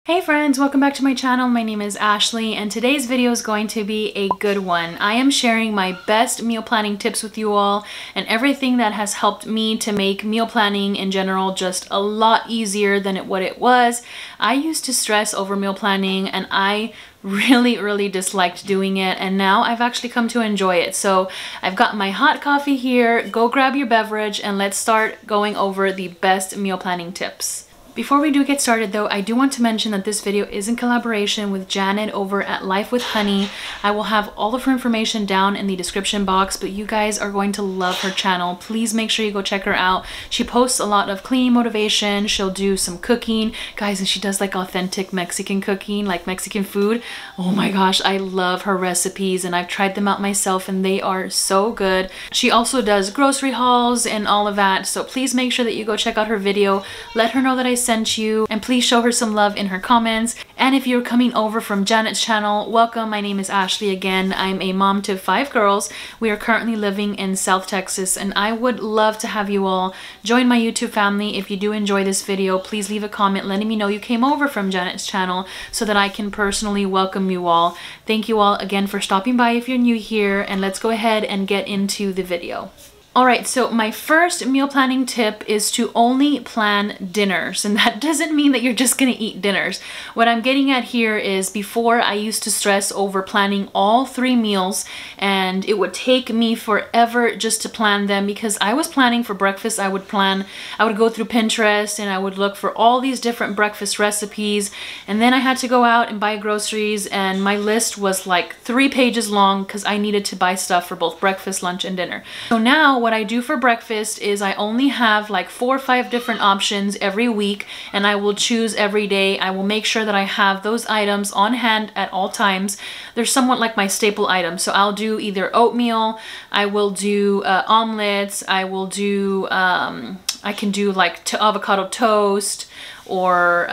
Hey friends, welcome back to my channel. My name is Ashley and today's video is going to be a good one. I am sharing my best meal planning tips with you all and everything that has helped me to make meal planning in general just a lot easier than what it was. I used to stress over meal planning and I really disliked doing it, and now I've actually come to enjoy it. So I've got my hot coffee here. Go grab your beverage and let's start going over the best meal planning tips. Before we do get started though, I do want to mention that this video is in collaboration with Janet over at Life with Honey. I will have all of her information down in the description box, but you guys are going to love her channel. Please make sure you go check her out. She posts a lot of cleaning motivation. She'll do some cooking, guys, and she does like authentic Mexican cooking, like Mexican food. Oh my gosh, I love her recipes and I've tried them out myself and they are so good. She also does grocery hauls and all of that, so please make sure that you go check out her video. Let her know that I sent you and please show her some love in her comments. And if you're coming over from Janet's channel, welcome. My name is Ashley again. I'm a mom to 5 girls. We are currently living in South Texas and I would love to have you all join my YouTube family. If you do enjoy this video, please leave a comment letting me know you came over from Janet's channel so that I can personally welcome you all. Thank you all again for stopping by if you're new here, and let's go ahead and get into the video. Alright, so my first meal planning tip is to only plan dinners, and that doesn't mean that you're just gonna eat dinners. What I'm getting at here is before I used to stress over planning all 3 meals and it would take me forever just to plan them because I was planning for breakfast. I would go through Pinterest and I would look for all these different breakfast recipes, and then I had to go out and buy groceries and my list was like 3 pages long because I needed to buy stuff for both breakfast, lunch, and dinner. So now what I do for breakfast is I only have like 4 or 5 different options every week, and I will choose every day. I will make sure that I have those items on hand at all times. They're somewhat like my staple items. So I'll do either oatmeal, I will do omelets, I will do, I can do like avocado toast or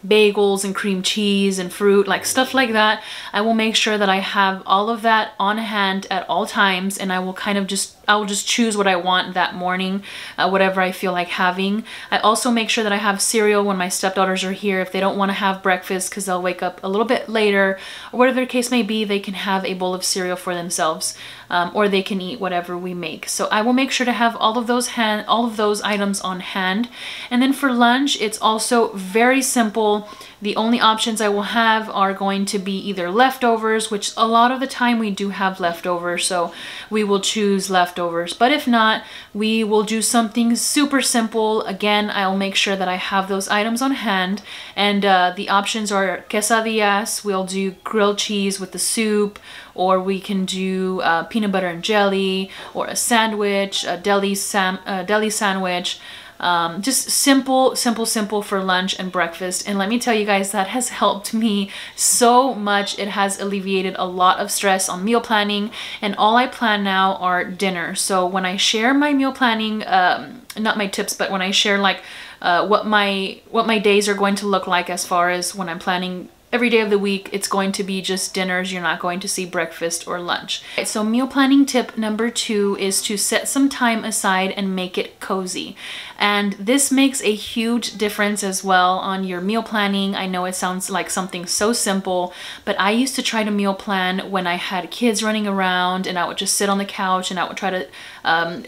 bagels and cream cheese and fruit, like stuff like that. I will make sure that I have all of that on hand at all times, and I will just choose what I want that morning, whatever I feel like having. I also make sure that I have cereal when my stepdaughters are here. If they don't want to have breakfast because they'll wake up a little bit later or whatever the case may be, they can have a bowl of cereal for themselves, or they can eat whatever we make. So I will make sure to have all of those items on hand. And then for lunch, it's also very simple. The only options I will have are going to be either leftovers, which a lot of the time we do have leftovers, so we will choose leftovers. But if not, we will do something super simple. Again, I'll make sure that I have those items on hand, and the options are quesadillas. We'll do grilled cheese with the soup, or we can do peanut butter and jelly, or a sandwich, a deli sandwich. Just simple for lunch and breakfast. And let me tell you guys, that has helped me so much. It has alleviated a lot of stress on meal planning, and all I plan now are dinners. So when I share my meal planning, not my tips, but when I share like what my days are going to look like as far as when I'm planning every day of the week, it's going to be just dinners. You're not going to see breakfast or lunch. Okay, so meal planning tip number 2 is to set some time aside and make it cozy. And this makes a huge difference as well on your meal planning. I know it sounds like something so simple, but I used to try to meal plan when I had kids running around, and I would just sit on the couch and I would try to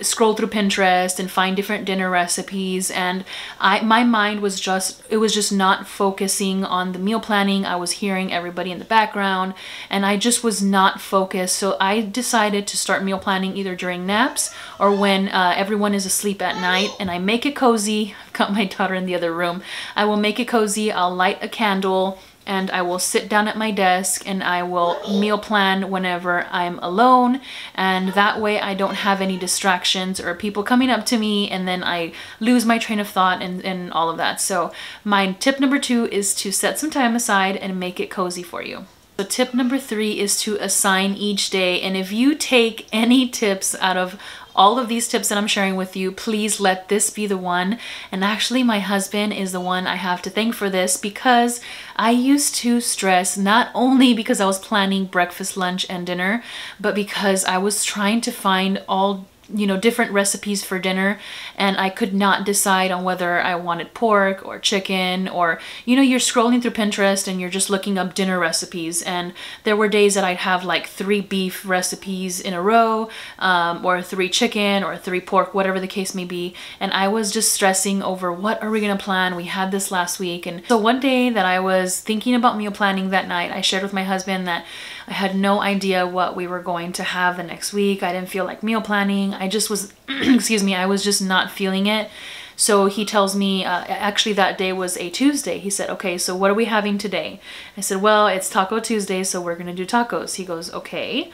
scroll through Pinterest and find different dinner recipes, and my mind was just not focusing on the meal planning. I was hearing everybody in the background and I just was not focused. So I decided to start meal planning either during naps or when everyone is asleep at night, and I make it cozy. I've got my daughter in the other room. I will make it cozy. I'll light a candle and I will sit down at my desk and I will meal plan whenever I'm alone, and that way I don't have any distractions or people coming up to me and then I lose my train of thought and all of that. So my tip number 2 is to set some time aside and make it cozy for you. So tip number 3 is to assign each day, and if you take any tips out of all of these tips that I'm sharing with you, please let this be the one. And actually my husband is the one I have to thank for this, because I used to stress not only because I was planning breakfast, lunch, and dinner, but because I was trying to find all you know, different recipes for dinner, and I could not decide on whether I wanted pork or chicken, or, you know, you're scrolling through Pinterest and you're just looking up dinner recipes, and there were days that I'd have like 3 beef recipes in a row, or 3 chicken or 3 pork, whatever the case may be, and I was just stressing over what are we gonna plan. We had this last week, and so one day that I was thinking about meal planning that night, I shared with my husband that I had no idea what we were going to have the next week. I didn't feel like meal planning. I just was, excuse me, I was just not feeling it. So he tells me, actually that day was a Tuesday. He said, okay, so what are we having today? I said, well, it's Taco Tuesday, so we're gonna do tacos. He goes, okay.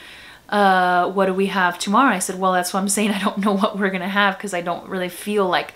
What do we have tomorrow? I said, well, that's what I'm saying. I don't know what we're gonna have because I don't really feel like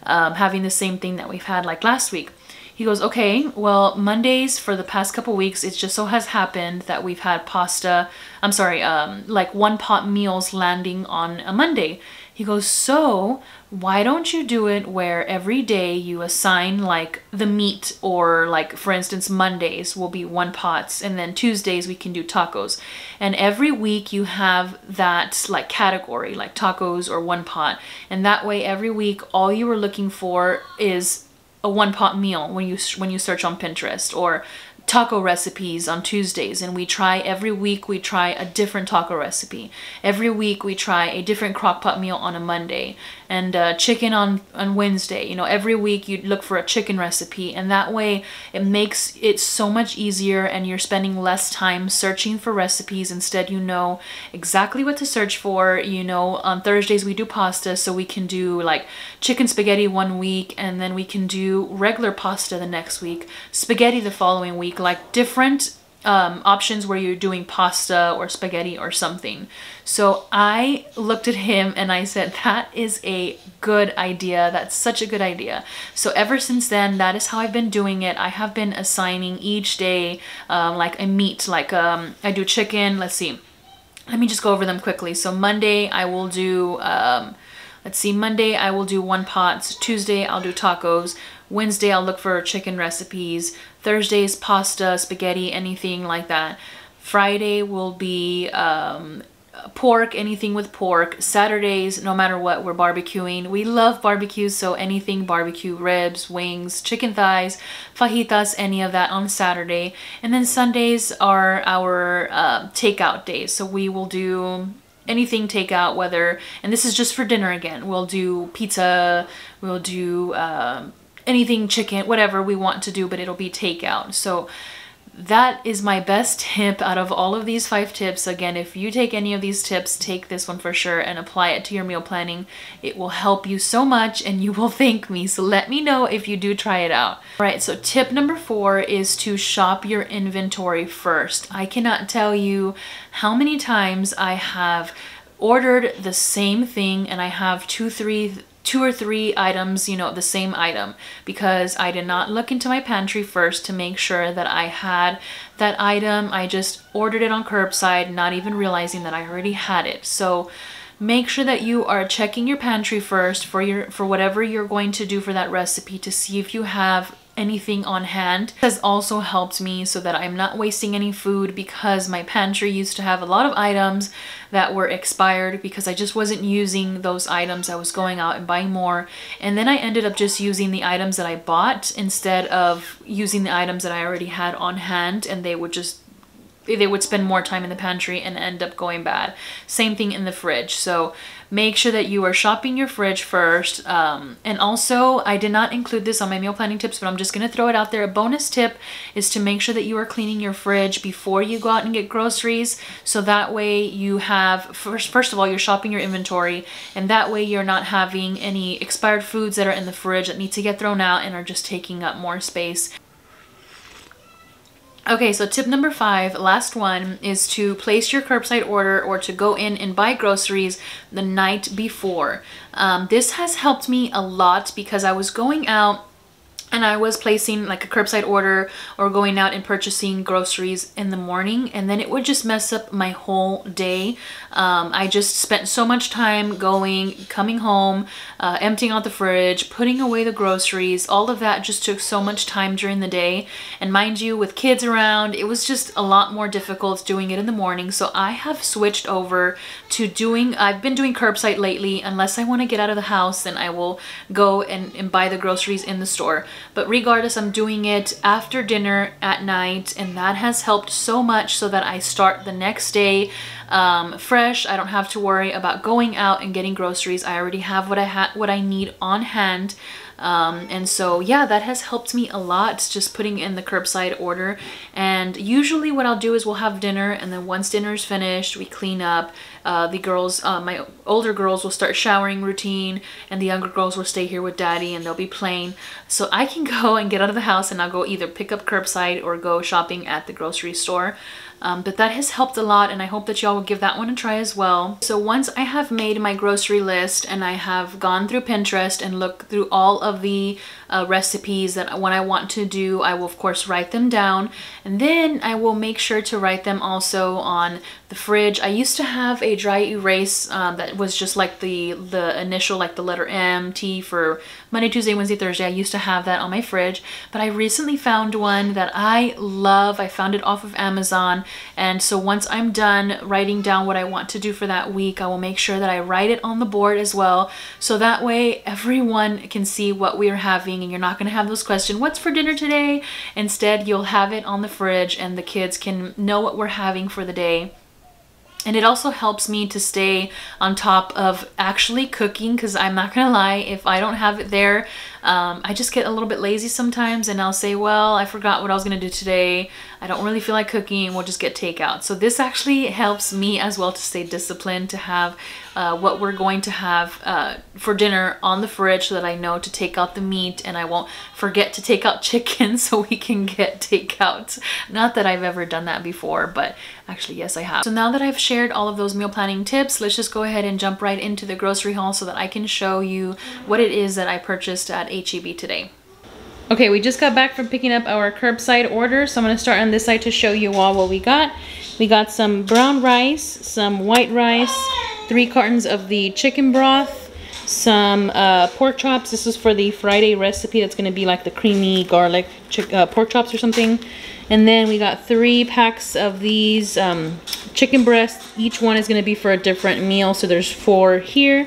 having the same thing that we've had like last week. He goes, okay, well, Mondays for the past couple weeks, it just so has happened that we've had pasta, I'm sorry, like one pot meals landing on a Monday. He goes, so why don't you do it where every day you assign like the meat, or like, for instance, Mondays will be 1 pots, and then Tuesdays we can do tacos. And every week you have that like category, like tacos or 1 pot. And that way every week all you were looking for is a 1 pot meal when you search on Pinterest, or taco recipes on Tuesdays, and we try every week, we try a different taco recipe. Every week we try a different crock pot meal on a Monday, and chicken on Wednesday. You know, every week you look for a chicken recipe, and that way it makes it so much easier, and you're spending less time searching for recipes. Instead, you know exactly what to search for. You know, on Thursdays we do pasta, so we can do like chicken spaghetti one week, and then we can do regular pasta the next week, spaghetti the following week, like different options where you're doing pasta or spaghetti or something. So I looked at him and I said, that is a good idea. That's such a good idea. So ever since then, that is how I've been doing it. I have been assigning each day like a meat, like I do chicken. Let's see. Let me just go over them quickly. So Monday I will do, let's see, Monday I will do 1 pot. Tuesday I'll do tacos. Wednesday I'll look for chicken recipes. Thursdays pasta, spaghetti, anything like that. Friday will be pork, anything with pork. Saturdays, no matter what, we're barbecuing. We love barbecues, so anything barbecue, ribs, wings, chicken thighs, fajitas, any of that on Saturday. And then Sundays are our takeout days, so we will do anything takeout, whether, and this is just for dinner again, we'll do pizza, we'll do anything chicken, whatever we want to do, but it'll be takeout. So that is my best tip out of all of these 5 tips. Again, if you take any of these tips, take this one for sure and apply it to your meal planning. It will help you so much and you will thank me. So let me know if you do try it out. All right, so tip number 4 is to shop your inventory first. I cannot tell you how many times I have ordered the same thing and I have 2 or 3 items, you know, the same item, because I did not look into my pantry first to make sure that I had that item. I just ordered it on curbside, not even realizing that I already had it. So make sure that you are checking your pantry first for whatever you're going to do for that recipe, to see if you have anything on hand. This has also helped me so that I'm not wasting any food, because my pantry used to have a lot of items that were expired because I just wasn't using those items. I was going out and buying more, and then I ended up just using the items that I bought instead of using the items that I already had on hand, and they would spend more time in the pantry and end up going bad. Same thing in the fridge. So make sure that you are shopping your fridge first. And also, I did not include this on my meal planning tips, but I'm just gonna throw it out there. A bonus tip is to make sure that you are cleaning your fridge before you go out and get groceries. So that way you have, first of all, you're shopping your inventory, and that way you're not having any expired foods that are in the fridge that need to get thrown out and are just taking up more space. Okay, so tip number 5, last one, is to place your curbside order or to go in and buy groceries the night before. This has helped me a lot because I was going out and I was placing like a curbside order or going out and purchasing groceries in the morning, and then it would just mess up my whole day. I just spent so much time coming home, emptying out the fridge, putting away the groceries. All of that just took so much time during the day, and mind you, with kids around, it was just a lot more difficult doing it in the morning. So I have switched over to I've been doing curbside lately. Unless I want to get out of the house, then I will go and buy the groceries in the store. But regardless, I'm doing it after dinner at night, and that has helped so much so that I start the next day fresh. I don't have to worry about going out and getting groceries. I already have what I need on hand. And so yeah, that has helped me a lot, just putting in the curbside order. And usually what I'll do is we'll have dinner, and then once dinner is finished, we clean up. The girls, my older girls will start showering routine, and the younger girls will stay here with daddy and they'll be playing. So I can go and get out of the house, and I'll go either pick up curbside or go shopping at the grocery store. But that has helped a lot, and I hope that y'all will give that one a try as well. So once I have made my grocery list and I have gone through Pinterest and looked through all of the recipes that when I want to do, I will of course write them down, and then I will make sure to write them also on the fridge. I used to have a dry erase that was just like the initial, like the letter M, T for Monday, Tuesday, Wednesday, Thursday. I used to have that on my fridge, but I recently found one that I love. I found it off of Amazon, and so once I'm done writing down what I want to do for that week, I will make sure that I write it on the board as well, so that way everyone can see what we are having, and you're not going to have those questions, what's for dinner today? Instead, you'll have it on the fridge, and the kids can know what we're having for the day. And it also helps me to stay on top of actually cooking, because I'm not gonna lie, if I don't have it there, I just get a little bit lazy sometimes, and I'll say, well, I forgot what I was gonna do today. I don't really feel like cooking, we'll just get takeout. So this actually helps me as well to stay disciplined, to have what we're going to have for dinner on the fridge, so that I know to take out the meat and I won't forget to take out chicken so we can get takeout. Not that I've ever done that before, but actually yes, I have. So now that I've shared all of those meal planning tips, let's just go ahead and jump right into the grocery haul so that I can show you what it is that I purchased at HEB today. Okay, we just got back from picking up our curbside order, so I'm going to start on this side to show you all what we got. We got some brown rice, some white rice, 3 cartons of the chicken broth, some pork chops. This is for the Friday recipe. That's going to be like the creamy garlic pork chops or something. And then we got 3 packs of these chicken breasts. Each one is going to be for a different meal, so there's 4 here.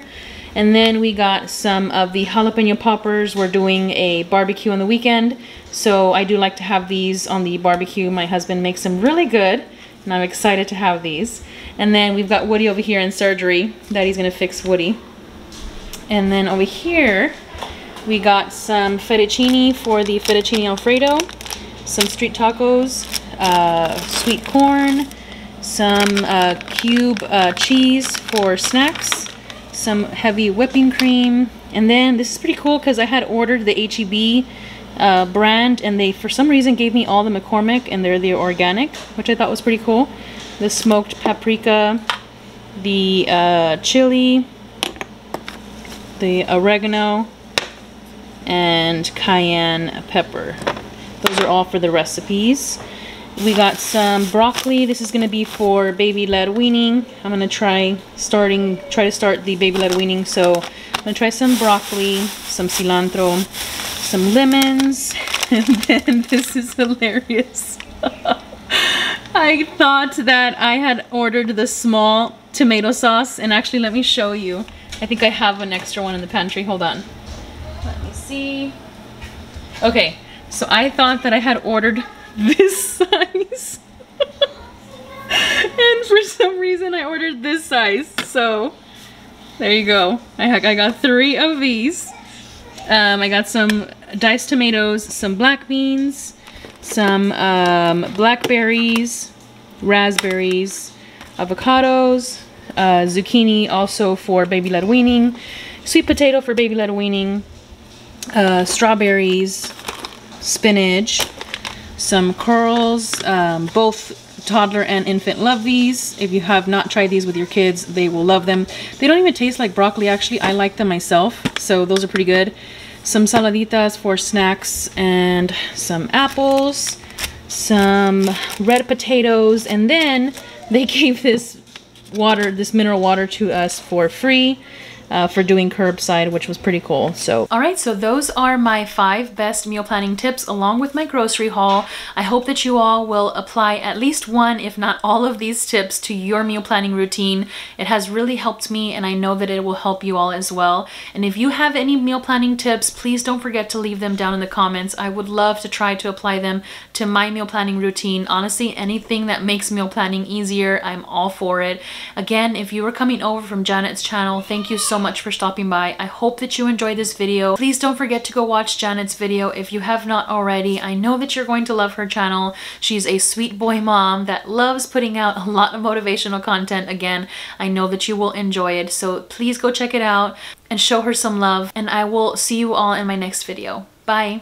And then we got some of the jalapeno poppers. We're doing a barbecue on the weekend, so I do like to have these on the barbecue. My husband makes them really good, and I'm excited to have these. And then we've got Woody over here in surgery. Daddy's gonna fix Woody. And then over here, we got some fettuccine for the fettuccine Alfredo, some street tacos, sweet corn, some cube cheese for snacks, some heavy whipping cream, and then this is pretty cool because I had ordered the HEB brand, and they for some reason gave me all the McCormick, and they're the organic, which I thought was pretty cool. The smoked paprika, the chili, the oregano, and cayenne pepper. Those are all for the recipes. We got some broccoli. This is going to be for baby-led weaning. I'm going to try to start the baby-led weaning. So I'm going to try some broccoli, some cilantro, some lemons, and then this is hilarious. I thought that I had ordered the small tomato sauce, and actually let me show you. I think I have an extra one in the pantry. Hold on. Let me see. Okay, so I thought that I had ordered this size and for some reason I ordered this size, so there you go. I got 3 of these. I got some diced tomatoes, some black beans, some blackberries, raspberries, avocados, zucchini also for baby-led weaning, sweet potato for baby-led weaning, strawberries, spinach, some curls. Both toddler and infant love these. If you have not tried these with your kids, they will love them. They don't even taste like broccoli, actually. I like them myself, so those are pretty good. some saladitas for snacks, and some apples, some red potatoes, and then they gave this water, this mineral water, to us for free. For doing curbside, which was pretty cool. So alright, so those are my 5 best meal planning tips along with my grocery haul. I hope that you all will apply at least one, if not all, of these tips to your meal planning routine. It has really helped me, and I know that it will help you all as well. And if you have any meal planning tips, please don't forget to leave them down in the comments. I would love to try to apply them to my meal planning routine. Honestly, anything that makes meal planning easier, I'm all for it. Again, if you are coming over from Janet's channel, thank you so much for stopping by. I hope that you enjoyed this video. Please don't forget to go watch Janet's video if you have not already. I know that you're going to love her channel. She's a sweet boy mom that loves putting out a lot of motivational content. Again, I know that you will enjoy it, so please go check it out and show her some love, and I will see you all in my next video. Bye!